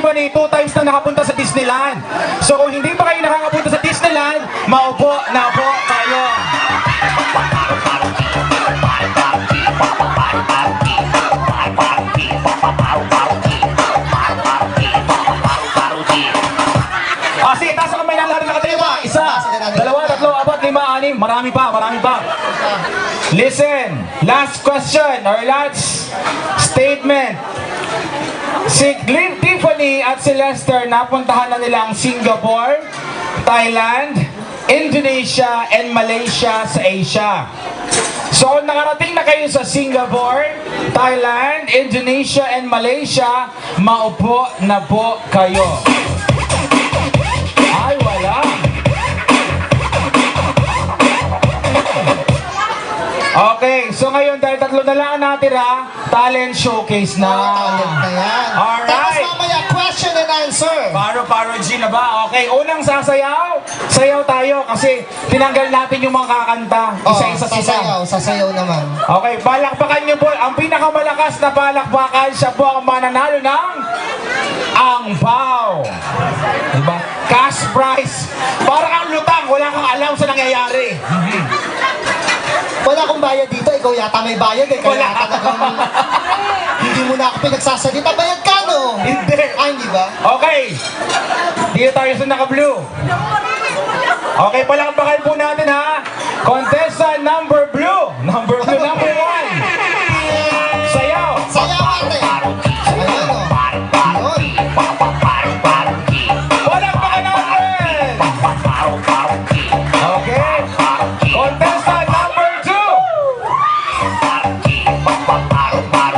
Tiffany, 2 times na nakapunta sa Disneyland. So kung hindi pa kayo nakakapunta sa Disneyland, maupo na po kayo. Sige, taas ang kamay ng lahat na nakatayo ba? 1, 2, 3, 4, 5, 6, 7, 8, 9, 10. Marami pa. Listen, last question or last statement. Si Tiffany at si Lester napuntahan na nila ang Singapore, Thailand, Indonesia, and Malaysia sa Asia. So kung nakarating na kayo sa Singapore, Thailand, Indonesia, and Malaysia, maupo na po kayo. Ay, wala. Okay, so ngayon dahil 3 na lang ang natira, talent showcase na. Talent na yan. Alright. Tapos mamaya, question and answer. Paro G na ba? Okay, unang sasayaw. Sayaw tayo kasi tinanggal natin yung mga kakanta. Isa-isa sila. Sasayaw naman. Okay, palakpakan niyo po. Ang pinakamalakas na palakpakan, siya po ang mananalo ng angpaw. Diba? Cash prize. Para kang lutang, wala kang alam sa nangyayari. Wala akong bayad dito, ikaw yata may bayad eh. Kaya Wala. talagang hindi mo na ako pinagsasalita. Bayad ka, no? Hindi. Hindi ba? Okay. Dito tayo sa naka-blue. Okay, palakpakan po natin ha. Contestant number blue. Number 1. Sayaw. Sayaw, ate. Ayan, o. Yun. Palakpakan natin. Okay. Contestant number 2. Palakpakan.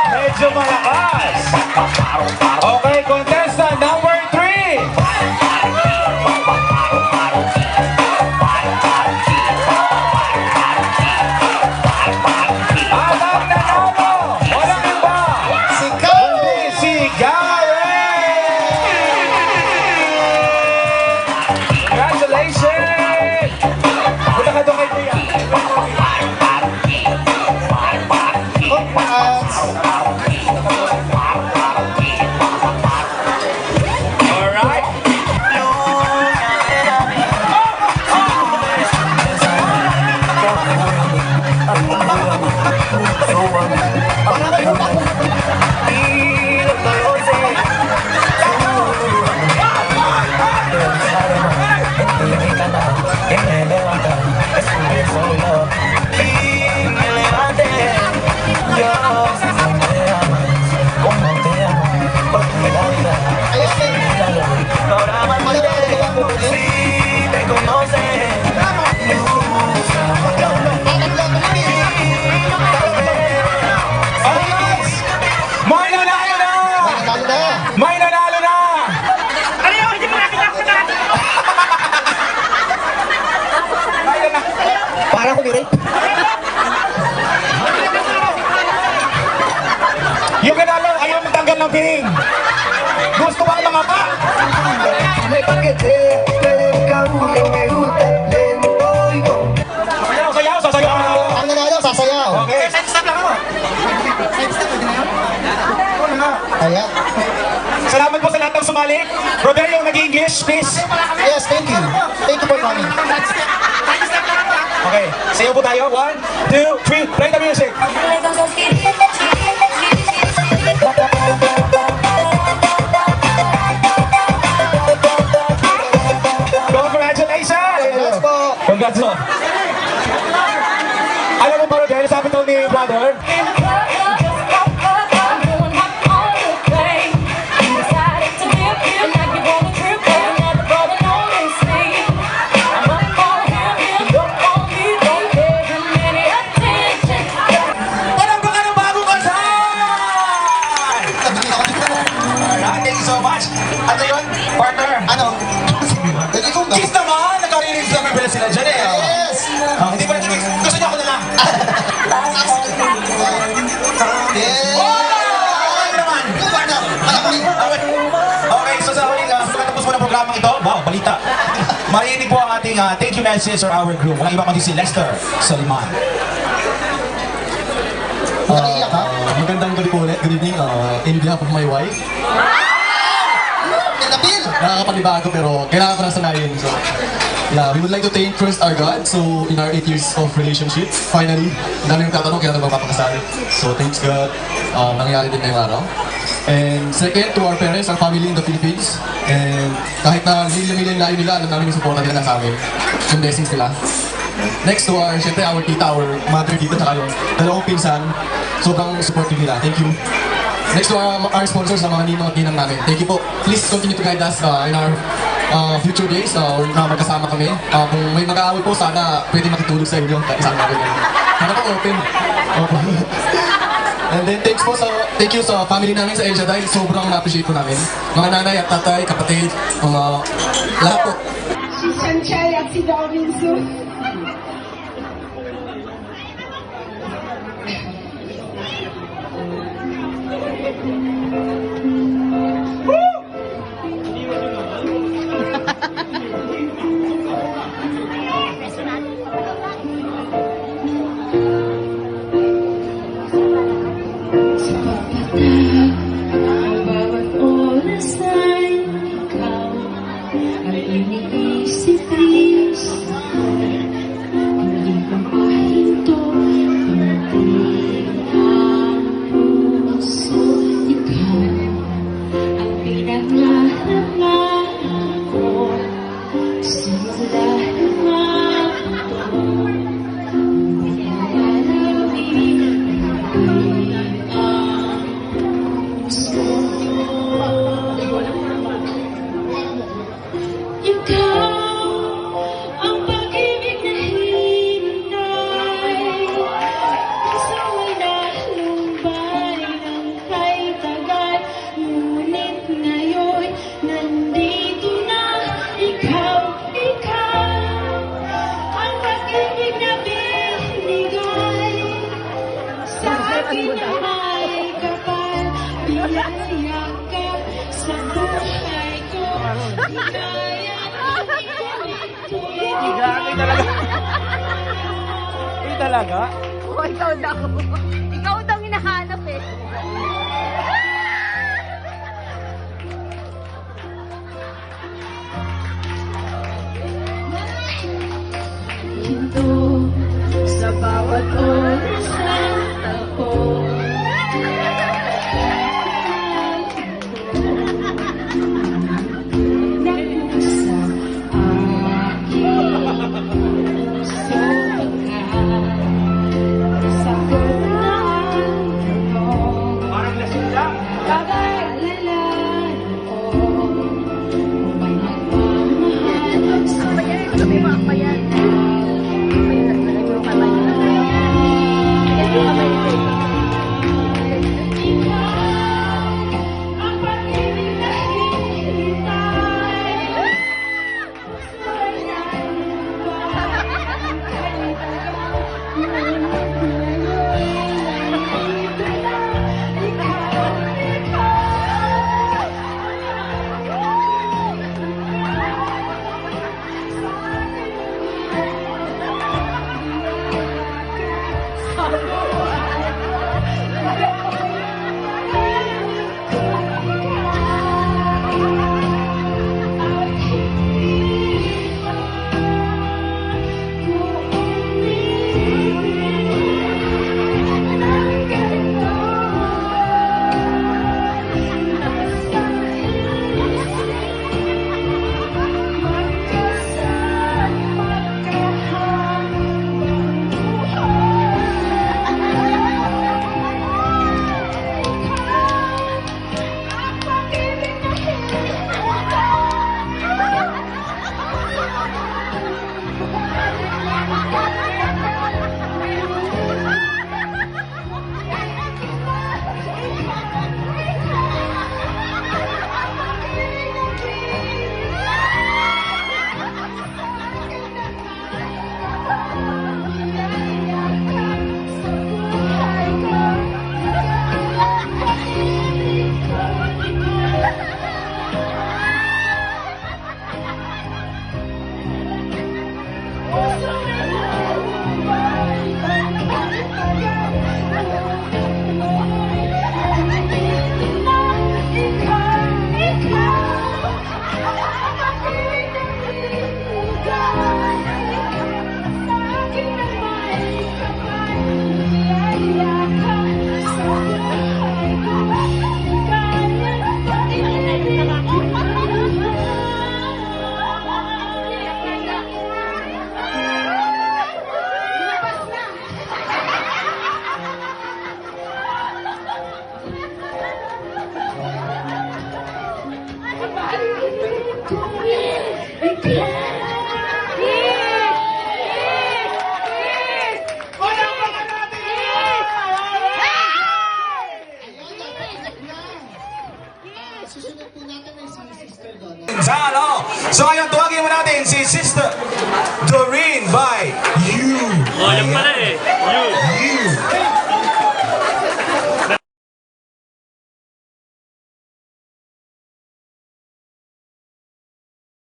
Medyo malakas. Okay, contestant number 3. At ang nanalo, walang iba, Si Karen. kundi si Garen! Congratulations! Punta ka doon kay Kuya. Congrats. Alright. Alright! May nanalo na! May nanalo na! May nanalo. Parang kumirate. Yung nanalo, ayaw magtanggal ng piring. Gusto ba ang mga pa? Sayaw, sasayaw na ako. Ang nanalo, sasayaw. Okay. Ayan. Salamat po sa lahat ng sumali. Rodelio, nag-English, please. Yes, thank you. Thank you for coming. Okay, sayaw po tayo. 1, 2, 3, play the music. Congratulations! Congrats po. Congrats po. Alam mo ba, Rodel, sabi to ni brother, walang baka ng bagong kasal! Alright, thank you so much. At ayun, partner, Ano? Ikaw ba? kiss naman! Nakarinig naman pala sila dyan eh. Yes! Hindi pa narinig. Gusto niyo ako na lang. Yes! Okay naman. Okay, so sa huli, tapos mo na programang ito. Wow, balita. Marinig po ang ating thank you messages or our group. Walang iba kundi si Lester Soliman. Naiiyak ka? Maganda good evening. In behalf of my wife, Napil! nakakapanibago pero kailangan ko na sanayin. So, yeah, we would like to thank first our God. So, in our 8 years of relationship, finally, dami yung tatanong kaya na magpapakasal. So, thanks God, nangyari din ngayong araw. And second, to our parents, our family in the Philippines. And kahit na milyon layo nila, alam namin yung support nila sa amin. Yung blessings nila. Next to our, syempre, our tita, our mother dito, saka yung dalawang pinsan. Sobrang supportive nila. Thank you. Next to our sponsors, ang mga ninong at ninang namin. Thank you po. Please continue to guide us in our future days na magkasama kami. Kung may mag-aaway po, sana pwede makitulog sa inyo. Isama namin. Sana po open. And then thank you sa family namin sa El Shaddai. Sobrang na-appreciate po namin. Mga nanay at tatay, kapatid, mga lahat po. Si Sanchay at si Robinson. Bawat oras ay ikaw ang iniisip-isip. Hindi ko mahinto, pati ang puso. Ikaw ang pinaglahat ko. Simula naman ito, ikaw ang pag-ibig na hinintay. Puso ay nalumbay ng kay tagal. Ngunit ngayon nandito na. Ikaw ang pag-ibig na binigay. Sa akin ay kapal, biyaya ka sa buhay ko. Di kaya Grabe talaga. Hindi talaga? Oh, ikaw daw. Ikaw daw hinahanap eh. Hinto sa bawat oras ng taon. Nakusa aking puso pagkasagot na ang tanong. Parang lasing lang. Pag-alala ko, may nagmamahal sa Papayan. Papayan. Lagay mo kamay. Lagay mo kamay. Susunod po natin may si Sister Donna. Ano? So ngayon, tuwagin mo natin si Sister Doreen by You. Oh, yan pala eh. You.